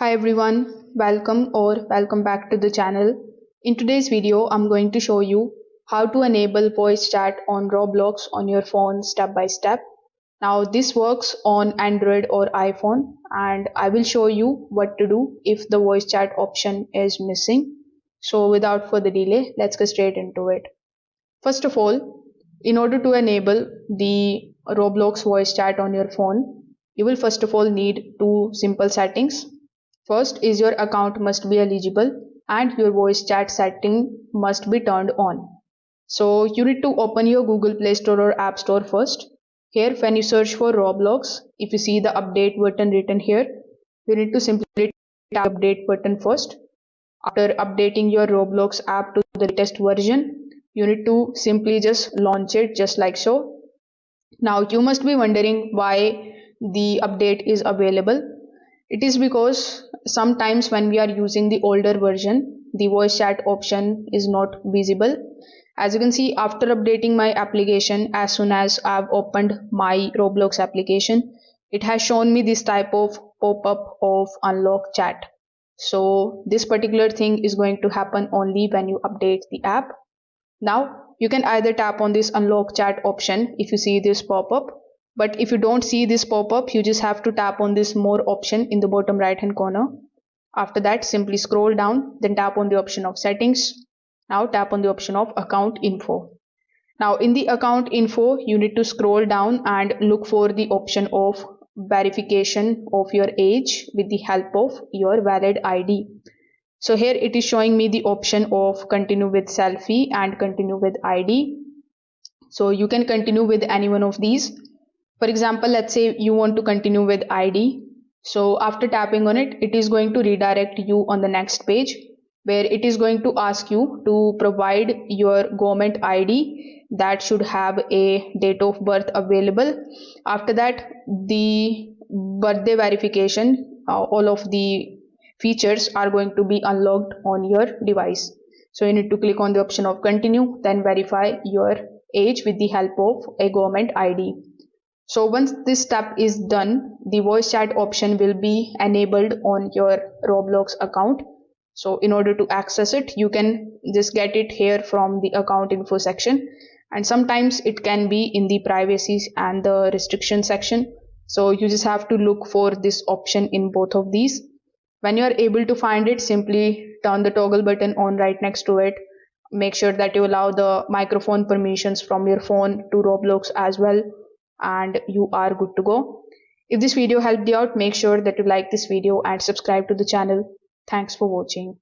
Hi everyone, welcome back to the channel. In today's video, I'm going to show you how to enable voice chat on Roblox on your phone step by step. Now this works on Android or iPhone and I will show you what to do if the voice chat option is missing. So without further delay, let's get straight into it. First of all, in order to enable the Roblox voice chat on your phone, you will first of all need two simple settings. First is your account must be eligible and your voice chat setting must be turned on. So you need to open your Google Play Store or App Store first. Here when you search for Roblox, if you see the update button written here, you need to simply tap update button first. After updating your Roblox app to the latest version, you need to simply just launch it just like so. Now you must be wondering why the update is available. It is because sometimes when we are using the older version, the voice chat option is not visible. As you can see, after updating my application, as soon as I've opened my Roblox application, it has shown me this type of pop-up of unlock chat. So this particular thing is going to happen only when you update the app. Now you can either tap on this unlock chat option if you see this pop-up, but if you don't see this pop-up, you just have to tap on this more option in the bottom right hand corner. After that, simply scroll down, then tap on the option of settings. Now tap on the option of account info. Now in the account info, you need to scroll down and look for the option of verification of your age with the help of your valid ID. So here it is showing me the option of continue with selfie and continue with ID. So you can continue with any one of these. For example, let's say you want to continue with ID. So after tapping on it, it is going to redirect you on the next page where it is going to ask you to provide your government ID that should have a date of birth available. After that, the birthday verification, all of the features are going to be unlocked on your device. So you need to click on the option of continue, then verify your age with the help of a government ID. So once this step is done, the voice chat option will be enabled on your Roblox account. So in order to access it, you can just get it here from the account info section, and sometimes it can be in the privacy and the restriction section. So you just have to look for this option in both of these. When you are able to find it, simply turn the toggle button on right next to it. Make sure that you allow the microphone permissions from your phone to Roblox as well, and you are good to go. If this video helped you out, make sure that you like this video and subscribe to the channel. Thanks for watching.